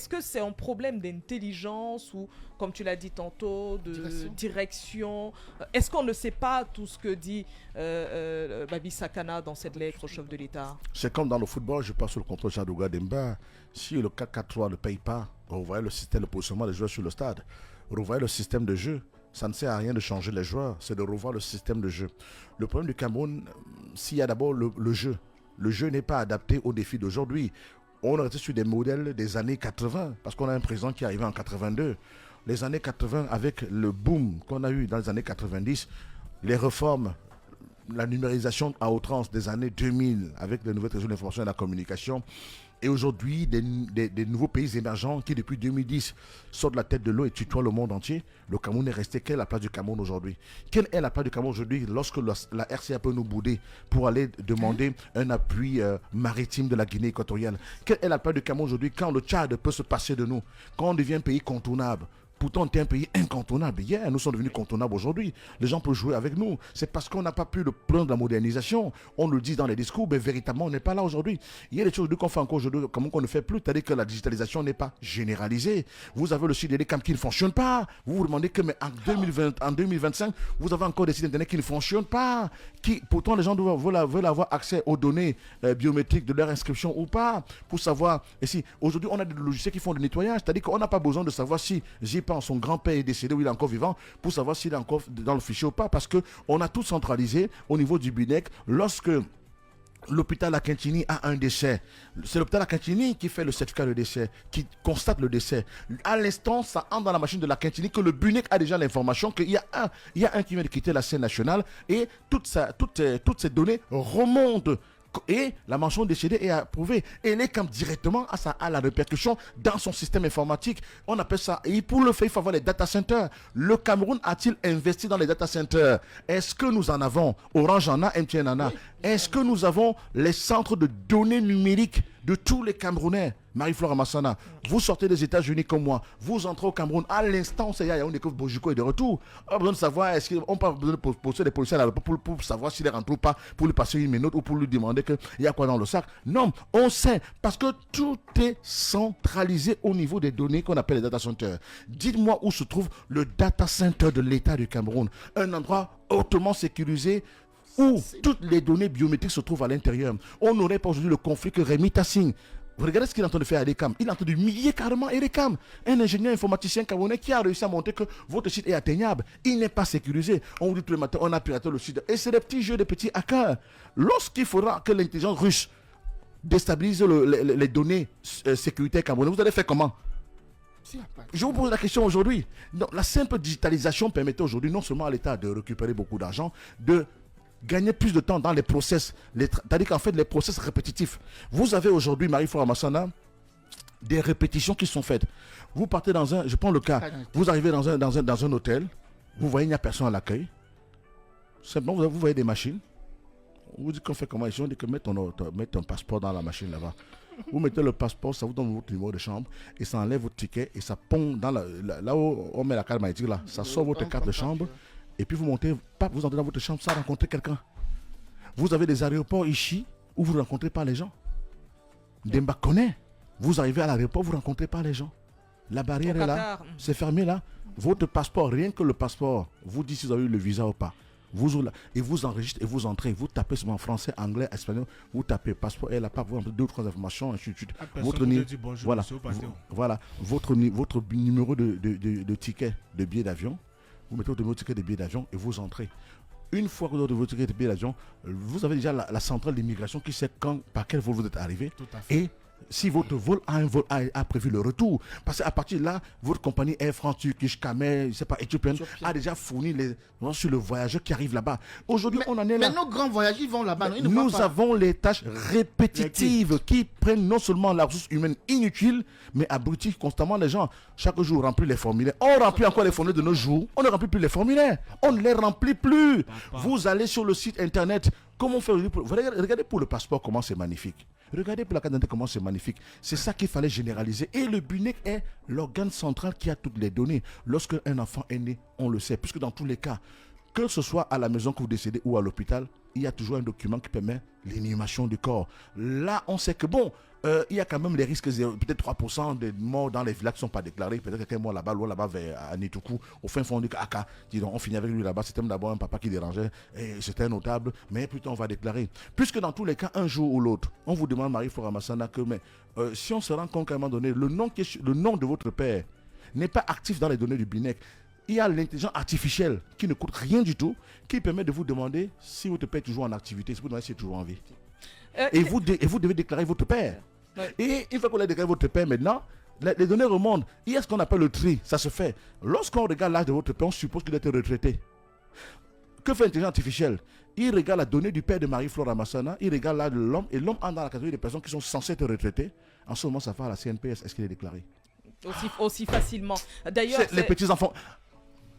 que c'est un problème d'intelligence ou, comme tu l'as dit tantôt, de direction? Est-ce qu'on ne sait pas tout ce que dit Babi Sakana dans cette lettre au chef de l'État?
C'est comme dans le football, je passe sur le contrôle de Chadouga Demba. Si le 4-4-3 ne paye pas, revoyez le système de positionnement des joueurs sur le stade. Revoyez le système de jeu. Ça ne sert à rien de changer les joueurs, c'est de revoir le système de jeu. Le problème du Cameroun, s'il y a d'abord le jeu. Le jeu n'est pas adapté aux défis d'aujourd'hui. On est resté sur des modèles des années 80, parce qu'on a un président qui est arrivé en 82. Les années 80, avec le boom qu'on a eu dans les années 90, les réformes, la numérisation à outrance des années 2000, avec les nouvelles technologies de l'information et de la communication, et aujourd'hui, des nouveaux pays émergents qui, depuis 2010, sortent de la tête de l'eau et tutoient le monde entier. Le Cameroun est resté. Quelle est la place du Cameroun aujourd'hui? Quelle est la place du Cameroun aujourd'hui lorsque la RCA peut nous bouder pour aller demander un appui maritime de la Guinée équatoriale? Quelle est la place du Cameroun aujourd'hui quand le Tchad peut se passer de nous? Quand on devient un pays contournable? Pourtant, on était un pays incontournable hier. Nous sommes devenus contournables aujourd'hui. Les gens peuvent jouer avec nous. C'est parce qu'on n'a pas pu le plan de la modernisation. On le dit dans les discours, mais véritablement, on n'est pas là aujourd'hui. Il y a des choses qu'on fait encore aujourd'hui, comme qu'on ne fait plus. C'est-à-dire que la digitalisation n'est pas généralisée. Vous avez le site Télécam qui ne fonctionne pas. Vous vous demandez que, mais en 2025, vous avez encore des sites internet qui ne fonctionnent pas. Pourtant, les gens veulent avoir accès aux données biométriques de leur inscription ou pas. Pour savoir. Et si aujourd'hui, on a des logiciels qui font du nettoyage. C'est-à-dire qu'on n'a pas besoin de savoir si son grand-père est décédé ou il est encore vivant pour savoir s'il est encore dans le fichier ou pas, parce qu'on a tout centralisé au niveau du BINEC. Lorsque l'hôpital Akintini a un décès, c'est l'hôpital Akintini qui fait le certificat de décès, qui constate le décès. À l'instant, ça entre dans la machine de l'Akintini que le BINEC a déjà l'information qu'il y a un qui vient de quitter la scène nationale et toutes ces données remontent. Et la mention décédée est approuvée. Et les camps directement à la répercussion dans son système informatique. On appelle ça. Et pour le faire, il faut avoir les data centers. Le Cameroun a-t-il investi dans les data centers? Est-ce que nous en avons? Orange en a, MTN en a. Est-ce que nous avons les centres de données numériques de tous les Camerounais? Marie-Flore Amassana, vous sortez des États-Unis comme moi, vous entrez au Cameroun, à l'instant, c'est Yaoundé que Bojiko est de retour. On a besoin de savoir, est-ce qu'on n'a pas besoin de poser des policiers à l'aéroport pour savoir s'il est rentré ou pas, pour lui passer une minute ou pour lui demander qu'il y a quoi dans le sac? Non, on sait, parce que tout est centralisé au niveau des données qu'on appelle les data centers. Dites-moi où se trouve le data center de l'État du Cameroun, un endroit hautement sécurisé, où toutes les données biométriques se trouvent à l'intérieur. On n'aurait pas aujourd'hui le conflit que Rémi Tassing. Vous regardez ce qu'il est en train de faire à Erecam. Il est en train de humilier carrément Erecam. Un ingénieur informaticien camerounais qui a réussi à montrer que votre site est atteignable. Il n'est pas sécurisé. On vous dit tous les matins, on a piraté le site. Et c'est des petits jeux, des petits hackers. Lorsqu'il faudra que l'intelligence russe déstabilise les données sécuritaires camerounaises, vous allez faire comment? Je vous pose la question aujourd'hui. La simple digitalisation permettait aujourd'hui non seulement à l'État de récupérer beaucoup d'argent, de gagner plus de temps dans les process, c'est-à-dire qu'en fait les process répétitifs. Vous avez aujourd'hui, Marie-Flore Amassana, des répétitions qui sont faites. Vous partez dans je prends le cas, vous arrivez dans un hôtel, vous voyez il n'y a personne à l'accueil, simplement vous voyez des machines, On vous dit qu'on fait comment ici? On dit que mets ton passeport dans la machine là-bas. Vous mettez le passeport, ça vous donne votre numéro de chambre et ça enlève votre ticket et ça pond dans là où on met la carte magnétique là. Ça sort votre carte de chambre et puis vous montez, vous entrez dans votre chambre sans rencontrer quelqu'un. Vous avez des aéroports ici où vous ne rencontrez pas les gens. Demba connaît. Vous arrivez à l'aéroport, vous ne rencontrez pas les gens. La barrière est là, c'est fermé là. Votre passeport, rien que le passeport, vous dit si vous avez eu le visa ou pas. Et vous enregistrez et vous entrez. Vous tapez seulement français, anglais, espagnol. Vous tapez passeport et là, vous avez 2 ou 3 informations. Votre numéro de ticket de billet d'avion. Vous mettez votre numéro de ticket de billet d'avion et vous entrez. Une fois que vous avez votre ticket de billet d'avion, vous avez déjà la centrale d'immigration qui sait par quel vol vous êtes arrivé.
Tout à fait.
Et si votre vol a prévu le retour. Parce qu'à partir de là, votre compagnie Air France, Turkish, Khmer, je sais pas, Ethiopian, a déjà fourni sur le voyageur qui arrive là-bas. Aujourd'hui, on en est là.
Mais nos grands voyageurs, ils vont là-bas.
Nous avons les tâches répétitives qui prennent non seulement la ressource humaine inutile, mais abrutit constamment les gens. Chaque jour, remplir les formulaires. On remplit encore les formulaires de nos jours. On ne remplit plus les formulaires. On ne les remplit plus. Vous allez sur le site internet. Comment faire? Regardez pour le passeport comment c'est magnifique. Regardez pour la carte d'identité comment c'est magnifique. C'est ça qu'il fallait généraliser. Et le BUNEC est l'organe central qui a toutes les données. Lorsque un enfant est né, on le sait. Puisque dans tous les cas, que ce soit à la maison que vous décédez ou à l'hôpital, il y a toujours un document qui permet l'inhumation du corps. Là, on sait que il y a quand même les risques, peut-être 3% de morts dans les villages qui ne sont pas déclarés. Peut-être quelqu'un est mort là-bas, loin là-bas, à Nitoukou, au fin fond du Aka. On finit avec lui là-bas. C'était d'abord un papa qui dérangeait, et c'était un notable, mais plutôt on va déclarer. Puisque dans tous les cas, un jour ou l'autre, on vous demande, Marie-Flora Massana, que si on se rend compte qu'à un moment donné, le nom de votre père n'est pas actif dans les données du BINEC, il y a l'intelligence artificielle qui ne coûte rien du tout, qui permet de vous demander si votre père est toujours en activité, si vous demandez s'il est toujours en vie. Et vous devez déclarer votre père. Ouais. Et une fois qu'on a déclaré votre père maintenant, les données remontent. Il y a ce qu'on appelle le tri, ça se fait. Lorsqu'on regarde l'âge de votre père, on suppose qu'il a été retraité. Que fait l'intelligence artificielle? Il regarde la donnée du père de Marie-Flora Massana, il regarde l'âge de l'homme, et l'homme entre dans la catégorie des personnes qui sont censées être retraitées. En ce moment, ça va à la CNPS, est-ce qu'il est déclaré?
Aussi facilement. D'ailleurs,
les petits-enfants...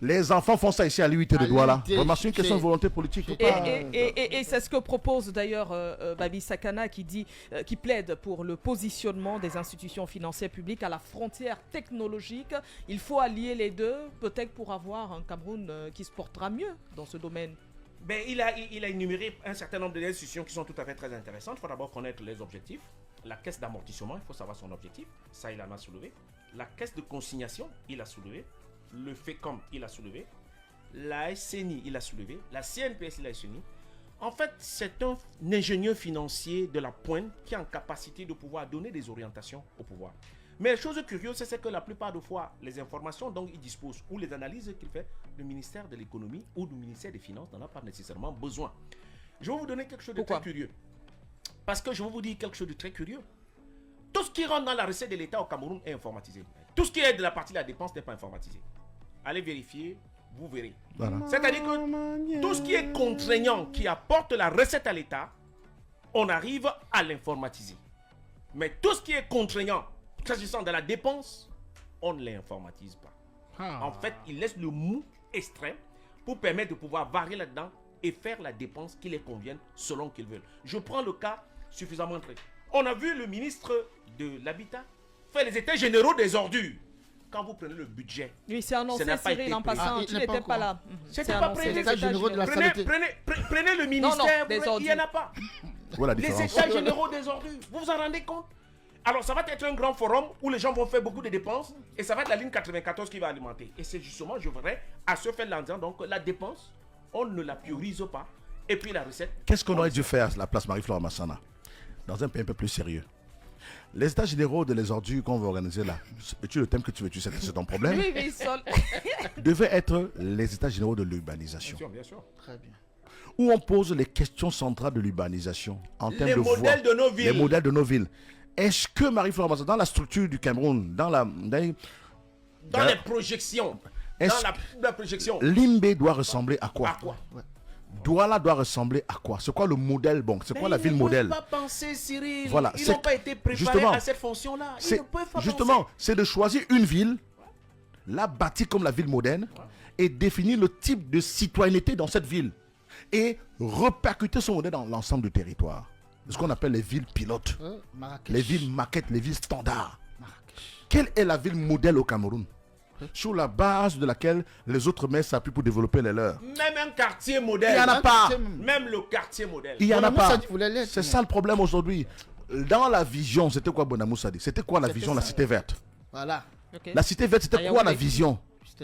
Les enfants font ça ici à l'UIT de Douala. Vraiment, c'est une question de volonté politique.
Et c'est ce que propose d'ailleurs Babi Sakana qui plaide pour le positionnement des institutions financières publiques à la frontière technologique. Il faut allier les deux, peut-être pour avoir un Cameroun qui se portera mieux dans ce domaine.
Ben, il a énuméré un certain nombre d'institutions qui sont tout à fait très intéressantes. Il faut d'abord connaître les objectifs. La caisse d'amortissement, il faut savoir son objectif. Ça, il en a soulevé. La caisse de consignation, il a soulevé. Le FECOM, il a soulevé. La SNI, il a soulevé. La CNPS, il a soulevé. En fait, c'est un ingénieur financier de la pointe qui est en capacité de pouvoir donner des orientations au pouvoir. Mais la chose curieuse, c'est que la plupart des fois, les informations dont il dispose ou les analyses qu'il fait, le ministère de l'économie ou le ministère des Finances n'en a pas nécessairement besoin. Je vais vous donner quelque chose de très curieux. Parce que je vais vous dire quelque chose de très curieux. Tout ce qui rentre dans la recette de l'État au Cameroun est informatisé. Tout ce qui est de la partie de la dépense n'est pas informatisé. Allez vérifier, vous verrez. Voilà. C'est-à-dire que tout ce qui est contraignant, qui apporte la recette à l'État, on arrive à l'informatiser. Mais tout ce qui est contraignant, s'agissant de la dépense, on ne l'informatise pas. En fait, il laisse le mou extrême pour permettre de pouvoir varier là-dedans et faire la dépense qui les convienne selon qu'ils veulent. Je prends le cas suffisamment très. On a vu le ministre de l'Habitat faire les états généraux des ordures. Quand vous prenez le budget,
oui, c'est annoncé, Cyril, en passant, tu n'étais pas là.
C'était pas prévu. Prenez le ministère, il n'y en a pas. Voilà les états généraux des ordures, vous vous en rendez compte? Alors ça va être un grand forum où les gens vont faire beaucoup de dépenses et ça va être la ligne 94 qui va alimenter. Et c'est justement, je voudrais à ce fait l'en disant, donc la dépense, on ne la priorise pas. Et puis la recette.
Qu'est-ce qu'on aurait dû faire à la place Marie-Flora Massana dans un pays un peu plus sérieux? Les états généraux de les ordures qu'on va organiser là, es-tu le thème que tu veux, c'est ton problème?
Oui, Sol.
Devaient être les états généraux de l'urbanisation.
Bien sûr.
Très bien.
Où on pose les questions centrales de l'urbanisation en termes de
voies.
Les modèles de nos villes. Est-ce que Marie-Flora Massana, dans la structure du Cameroun, dans les
projections, la projection,
Limbe doit ressembler à quoi?
Ouais.
Douala doit ressembler à quoi? C'est quoi le modèle? Bon, c'est quoi la ville modèle?
Ils ne peuvent pas penser, Cyril.
Voilà,
ils n'ont pas été préparés à cette fonction-là. Ils ne peuvent pas
justement, c'est de choisir une ville, la bâtir comme la ville moderne, et définir le type de citoyenneté dans cette ville. et repercuter son modèle dans l'ensemble du territoire. Ce qu'on appelle les villes pilotes, les villes maquettes, les villes standards. Quelle est la ville modèle au Cameroun sur la base de laquelle les autres maires s'appuient pour développer les leurs?
Même un quartier modèle.
Il n'y en a pas.
Même le quartier modèle.
Il n'y en a pas.
C'est
C'est ça le problème aujourd'hui. Dans la vision, c'était quoi Bonamoussa dit? C'était quoi la vision de la cité verte?
Voilà.
Ok.
La cité verte, c'était quoi la vision?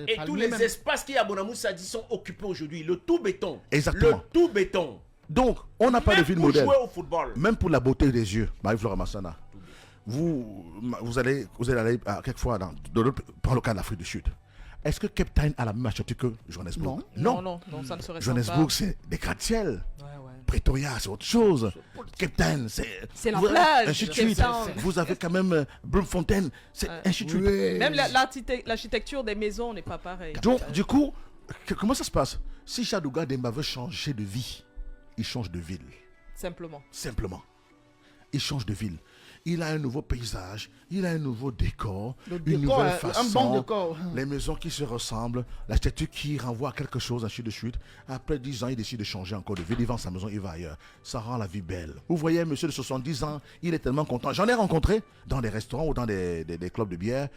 Et tous les espaces qu'il y a à Bonamoussa dit sont occupés aujourd'hui. Le tout béton.
Exactement.
Le tout béton.
Donc, on n'a pas de
Même
ville
pour
modèle.
jouer au football.
Même pour la beauté des yeux, Marie-Flora Massana. Vous allez aller quelquefois dans le cas de l'Afrique du Sud. Est-ce que Cape Town a la même architecture que Johannesburg?
Non, ça ne serait
Johannesburg, c'est des gratte-ciels.
Ouais.
Pretoria, c'est autre chose. Cape Town,
C'est la plage.
Ainsi de
Cape
suite.
Town.
Vous avez quand même Bloemfontein, c'est ainsi de suite.
Même l'architecture des maisons n'est pas pareille.
Donc, du coup, comment ça se passe? Si Chadouga Demba veut changer de vie, il change de ville.
Simplement.
Il change de ville. Il a un nouveau paysage, il a un nouveau décor,
Le
une
décor,
nouvelle
un
façon,
bon décor.
les maisons qui se ressemblent, l'architecture qui renvoie à quelque chose, ainsi de suite. Après 10 ans, il décide de changer encore de ville, il vend sa maison, il va ailleurs. Ça rend la vie belle. Vous voyez, un monsieur de 70 ans, il est tellement content. J'en ai rencontré dans des restaurants ou dans des clubs de bière.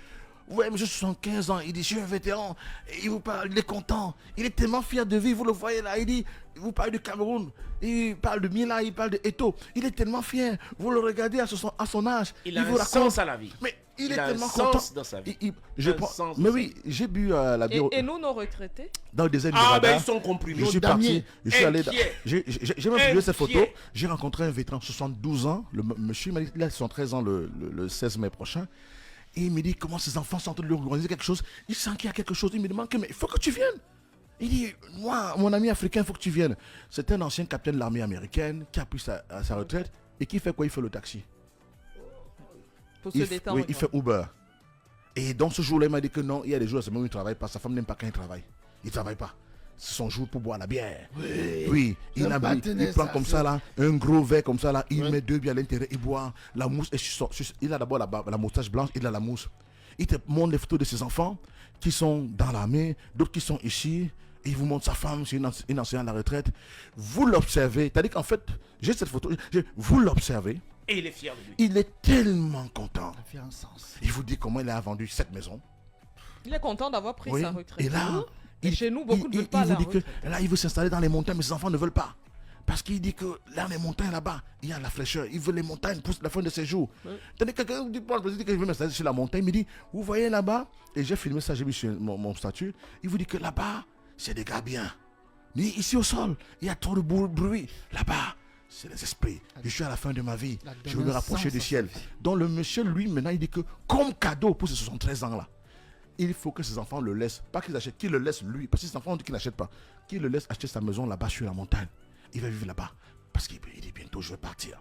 Ouais, monsieur 75 ans, il dit, je suis un vétéran. Et il vous parle, il est content. Il est tellement fier de vivre, vous le voyez là. Il dit, vous parlez du Cameroun. Il parle de Mila, il parle de Eto. Il est tellement fier. Vous le regardez à son âge.
Il a
vous
un
raconte.
sens à la vie.
Mais il est
a
tellement
un
content.
sens dans sa vie.
Mais oui, j'ai bu la bière
Et nous, nos retraités?
dans le désert du
Ah,
Nevada.
ben ils sont comprimés.
Je suis
Damier.
parti, je suis allé.
Inquiet.
J'ai même publié cette photo.
Inquiet.
J'ai rencontré un vétéran, 72 ans. Le monsieur m'a dit qu'il a 73 ans le 16 mai prochain. Et il me dit comment ses enfants sont en train de lui organiser quelque chose. Il sent qu'il y a quelque chose. Il me demande mais il faut que tu viennes. Il dit, moi, mon ami africain, il faut que tu viennes. C'est un ancien capitaine de l'armée américaine qui a pris sa retraite et qui fait quoi? Il fait le taxi.
Pour se détendre.
Oui, il fait Uber. Et donc ce jour-là, il m'a dit que non, il y a des jours à ce moment où il ne travaille pas. Sa femme n'aime pas quand il travaille. Il ne travaille pas. C'est son jour pour boire la bière. Oui, il prend comme ça là, un gros verre comme ça là, il met 2 bières à l'intérieur, il boit la mousse. Il a d'abord la moustache blanche, il a la mousse. Il te montre les photos de ses enfants qui sont dans l'armée, d'autres qui sont ici. Il vous montre sa femme, c'est une ancienne à la retraite. Vous l'observez, c'est-à-dire qu'en fait, j'ai cette photo, vous l'observez.
Et il est fier de lui.
Il est tellement content.
Ça fait un sens.
Il vous dit comment il a vendu cette maison.
Il est content d'avoir pris
Oui.
sa retraite.
Et là,
Et chez nous, beaucoup ne veulent pas
il
la
vous dit que
retraite.
là, il veut s'installer dans les montagnes, mais ses enfants ne veulent pas. Parce qu'il dit que dans les montagnes là-bas, il y a la fraîcheur. Il veut les montagnes pour la fin de ses jours. Tandis que quelqu'un dit, que je veux m'installer sur la montagne, il me dit, vous voyez là-bas, et j'ai filmé ça, j'ai mis sur mon statut, il vous dit que là-bas, c'est des gars bien. Mais ici au sol, il y a trop de bruit. Là-bas, c'est les esprits. Je suis à la fin de ma vie. Je veux me rapprocher du ciel. Donc le monsieur, lui, maintenant, il dit que comme cadeau pour ses 73 ans là, il faut que ses enfants le laissent. Pas qu'ils achètent, qu'ils le laissent lui. Parce que ses enfants ont dit qu'ils n'achètent pas. Qu'ils le laissent acheter sa maison là-bas sur la montagne. Il va vivre là-bas. Parce qu'il dit bientôt, je vais partir.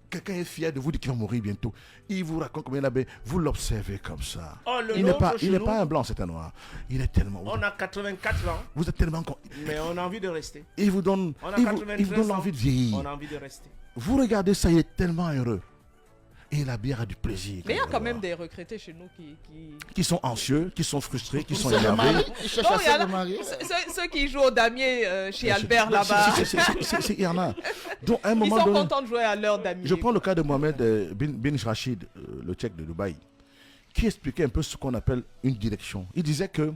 Quelqu'un est fier de vous, dit qu'il va mourir bientôt. Il vous raconte combien il a bien. Vous l'observez comme ça.
Oh,
Il n'est pas un blanc, c'est un noir. Il est tellement.
On a 84 ans,
Vous êtes tellement.
mais on a envie de rester.
Il vous donne,
On a
il
93
vous donne
ans.
envie de vieillir.
On a envie de rester.
Vous regardez ça, il est tellement heureux. Et la bière a du plaisir.
Mais il y a quand même des retraités chez nous
qui sont anxieux, qui sont frustrés, qui sont
C'est le
énervés.
mari. Il cherche
Non,
à
il y en
se
a-
marier.
ceux qui jouent au damier chez Albert là-bas,
Il y en a. Donc, à un
ils
moment
sont
donné,
contents de jouer à l'heure damier.
je prends le cas de Mohamed bin Rachid, le tchèque de Dubaï, qui expliquait un peu ce qu'on appelle une direction. Il disait que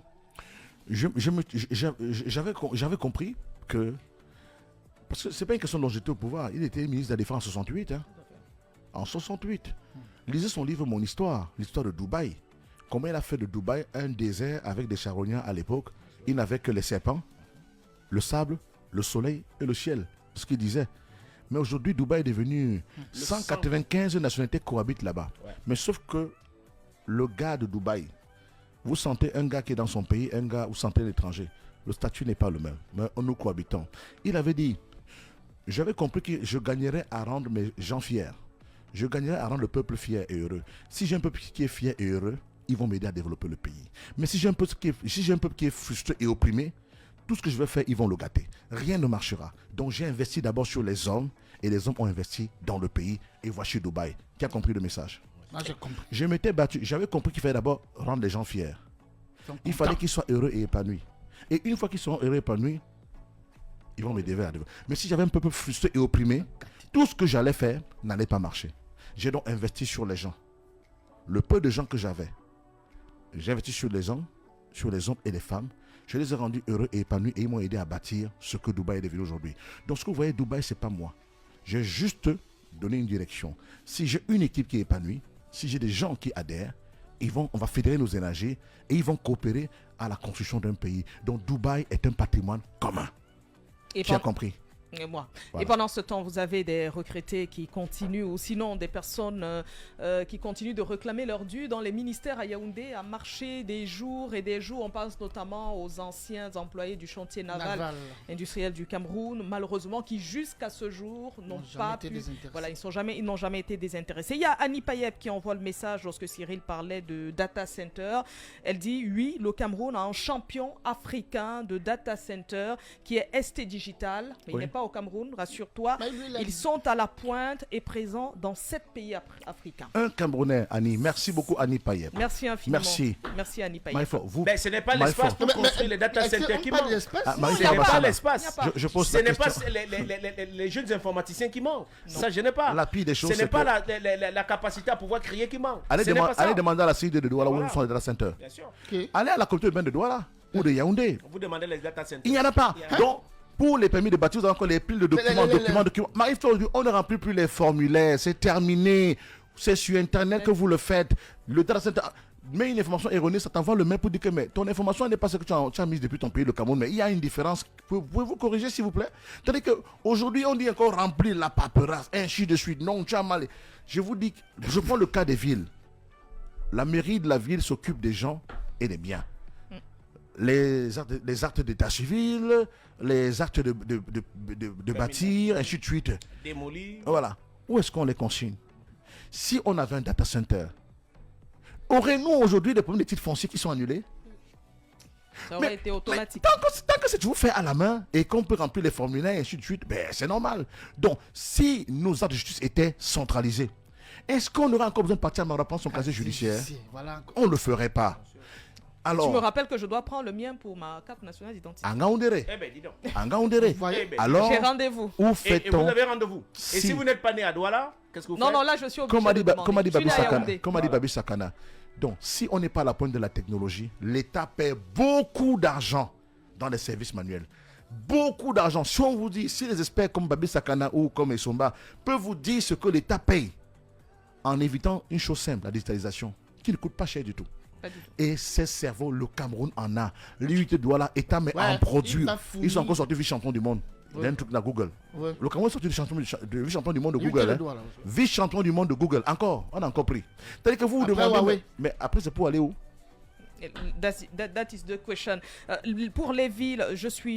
j'avais compris que, parce que c'est pas une question dont j'étais au pouvoir, il était ministre de la Défense en 68. Hein. En 68. Lisez son livre Mon Histoire, l'histoire de Dubaï. Comment il a fait de Dubaï un désert avec des charognards à l'époque. Il n'avait que les serpents, le sable, le soleil et le ciel. Ce qu'il disait. Mais aujourd'hui, Dubaï est devenu 195 nationalités cohabitent là-bas.
Ouais.
Mais sauf que le gars de Dubaï, vous sentez un gars qui est dans son pays, un gars, vous sentez l'étranger. Le statut n'est pas le même, mais nous cohabitons. Il avait dit, j'avais compris que je gagnerais à rendre mes gens fiers. Je gagnerais à rendre le peuple fier et heureux. Si j'ai un peuple qui est fier et heureux, ils vont m'aider à développer le pays. Mais si j'ai un peuple qui est frustré et opprimé, tout ce que je vais faire, ils vont le gâter. Rien ne marchera. Donc j'ai investi d'abord sur les hommes et les hommes ont investi dans le pays. Et voici Dubaï. Qui a compris le message?
Moi, j'ai compris.
Je m'étais battu. J'avais compris qu'il fallait d'abord rendre les gens fiers. Il fallait qu'ils soient heureux et épanouis. Et une fois qu'ils seront heureux et épanouis, ils vont m'aider vers la développement. Mais si j'avais un peuple frustré et opprimé, tout ce que j'allais faire n'allait pas marcher. J'ai donc investi sur les gens. Le peu de gens que j'avais, j'ai investi sur les gens, sur les hommes et les femmes. Je les ai rendus heureux et épanouis et ils m'ont aidé à bâtir ce que Dubaï est devenu aujourd'hui. Donc ce que vous voyez, Dubaï, ce n'est pas moi. J'ai juste donné une direction. Si j'ai une équipe qui est épanouie, si j'ai des gens qui adhèrent, on va fédérer nos énergies et ils vont coopérer à la construction d'un pays. Donc Dubaï est un patrimoine commun. Tu as compris?
Et moi.
Voilà.
Et pendant ce temps, vous avez des retraités qui continuent, ou sinon des personnes qui continuent de réclamer leur dû dans les ministères à Yaoundé, à marcher des jours et des jours. On pense notamment aux anciens employés du chantier naval industriel du Cameroun, malheureusement, qui jusqu'à ce jour n'ont pas pu... Voilà, ils n'ont jamais été désintéressés. Il y a Annie Payeb qui envoie le message lorsque Cyril parlait de data center. Elle dit, oui, le Cameroun a un champion africain de data center qui est ST Digital, mais il n'est pas au Cameroun, rassure-toi. Ils sont à la pointe et présents dans 7 pays africains.
Un Camerounais, Annie. Merci beaucoup, Annie Payeb.
Merci infiniment.
Merci,
Annie Payeb.
Mais ce n'est pas l'espace pour construire les data centers qui manquent. Ce n'est pas l'espace. Ce n'est pas les jeunes informaticiens qui manquent. Ça, je n'ai pas.
La pire des choses,
ce n'est pas la capacité à pouvoir créer qui manque.
Allez demander à la CID de Douala où ils sont les data centers.
Bien sûr.
Allez à la communauté urbaine de Douala ou de Yaoundé.
Vous demandez les data centers.
Il n'y en a pas. Donc, pour les permis de bâtir, vous avez encore les piles de documents. Marie-Flo, on ne remplit plus les formulaires. C'est terminé. C'est sur Internet que vous le faites. Le data center met une information erronée, ça t'envoie le mail pour dire que mais ton information n'est pas ce que tu as mis depuis ton pays, le Cameroun. Mais il y a une différence. Pouvez-vous corriger, s'il vous plaît? C'est-à-dire qu'aujourd'hui, on dit encore remplir la paperasse, ainsi de suite. Non, tu as mal. Je vous dis, je prends le cas des villes. La mairie de la ville s'occupe des gens et des biens. Les actes d'état civil, les actes de bâtir, ainsi de suite.
Démolir.
Voilà. Où est-ce qu'on les consigne? Si on avait un data center, aurions-nous aujourd'hui des problèmes de titres fonciers qui sont annulés?
Ça aurait été automatique.
Tant que c'est toujours fait à la main et qu'on peut remplir les formulaires et ainsi de suite, ben, c'est normal. Donc, si nos actes de justice étaient centralisés, est-ce qu'on aurait encore besoin de partir à reprendre son casier judiciaire? On ne le ferait pas. Alors,
tu me rappelles que je dois prendre le mien pour ma carte nationale d'identité.
En Gaoundéré.
Eh bien, dis donc.
En Gaoundéré. Alors,
j'ai rendez-vous.
Où
Et
fait-on?
vous avez rendez-vous. Et si vous n'êtes pas né à Douala, qu'est-ce que vous faites?
Non, là, je suis obligé
Comme a
de
dit
demander.
Babi Sakana. Donc, si on n'est pas à la pointe de la technologie, l'État paie beaucoup d'argent dans les services manuels. Beaucoup d'argent. Si on vous dit, si les experts comme Babi Sakana ou comme Essomba peuvent vous dire ce que l'État paye en évitant une chose simple, la digitalisation, qui ne coûte pas cher du tout. Et ces cerveaux, le Cameroun en a. L'UIT de Douala, État, mais en produire. Ils sont encore sortis vice-champion du monde. Il y a un truc dans Google. Le Cameroun est sorti vice-champion du monde de Google. Vice-champion du monde de Google. Encore. On a encore pris. C'est-à-dire que vous demandez. Mais après, c'est pour aller où?
That is the question. Pour les villes,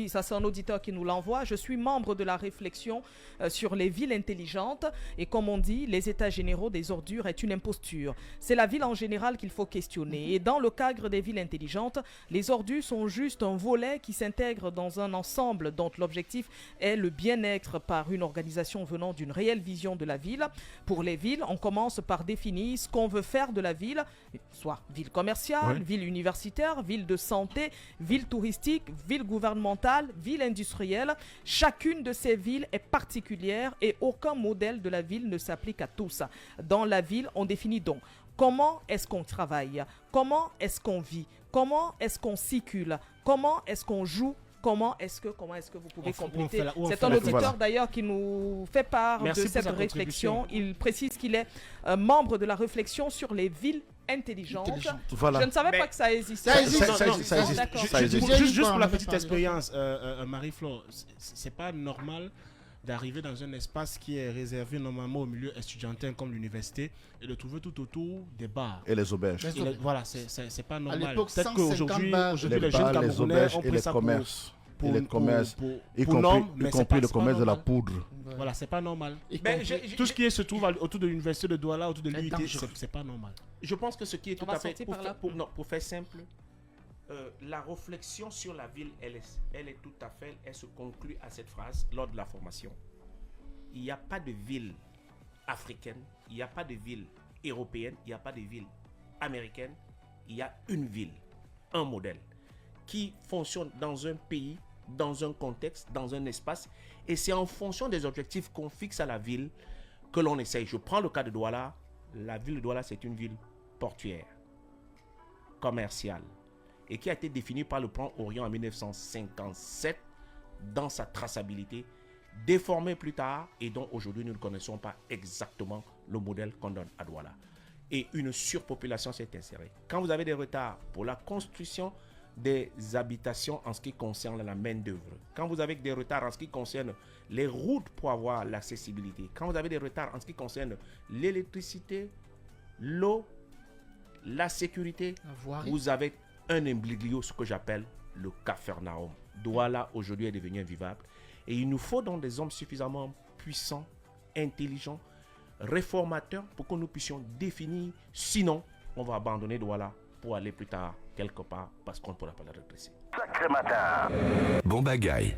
ça c'est un auditeur qui nous l'envoie, je suis membre de la réflexion sur les villes intelligentes et comme on dit, les états généraux des ordures est une imposture. C'est la ville en général qu'il faut questionner et dans le cadre des villes intelligentes, les ordures sont juste un volet qui s'intègre dans un ensemble dont l'objectif est le bien-être par une organisation venant d'une réelle vision de la ville. Pour les villes, on commence par définir ce qu'on veut faire de la ville, soit ville commerciale, ville universitaire, ville de santé, ville touristique, ville gouvernementale, ville industrielle. Chacune de ces villes est particulière et aucun modèle de la ville ne s'applique à tous. Dans la ville, on définit donc comment est-ce qu'on travaille, comment est-ce qu'on vit, comment est-ce qu'on circule, comment est-ce qu'on joue. Comment est-ce que vous pouvez compléter? C'est un auditeur d'ailleurs qui nous fait part de cette réflexion. Il précise qu'il est membre de la réflexion sur les villes intelligentes.
Voilà.
Je ne savais pas que ça existait.
Ça existe.
Juste pour la petite expérience, Marie-Flo, c'est pas normal d'arriver dans un espace qui est réservé normalement au milieu estudiantin comme l'université et de trouver tout autour des bars.
Et les auberges.
Voilà, c'est pas normal.
Peut-être
qu'aujourd'hui,
les jeunes Camerounais ont pris ça pour les commerces, y compris le commerce de la poudre.
Voilà, c'est pas normal. Tout ce qui se trouve autour de l'université de Douala, autour de l'UIT, c'est pas normal.
Je pense que ce qui est tout à fait... Pour faire simple, la réflexion sur la ville, elle se conclut à cette phrase lors de la formation. Il n'y a pas de ville africaine, il n'y a pas de ville européenne, il n'y a pas de ville américaine, il y a une ville, un modèle qui fonctionne dans un pays dans un contexte, dans un espace, et c'est en fonction des objectifs qu'on fixe à la ville que l'on essaye. Je prends le cas de Douala. La ville de Douala, c'est une ville portuaire, commerciale, et qui a été définie par le plan Orient en 1957 dans sa traçabilité, déformée plus tard, et dont aujourd'hui nous ne connaissons pas exactement le modèle qu'on donne à Douala. Et une surpopulation s'est insérée. Quand vous avez des retards pour la construction des habitations en ce qui concerne la main-d'œuvre, quand vous avez des retards en ce qui concerne les routes pour avoir l'accessibilité, quand vous avez des retards en ce qui concerne l'électricité, l'eau, la sécurité, vous avez un imbroglio, ce que j'appelle le Capharnaüm. Douala aujourd'hui est devenu invivable. Et il nous faut donc des hommes suffisamment puissants, intelligents, réformateurs pour que nous puissions définir. Sinon, on va abandonner Douala pour aller plus tard quelque part parce qu'on ne pourra pas la redresser.
Sacré matin. Bon bagaille.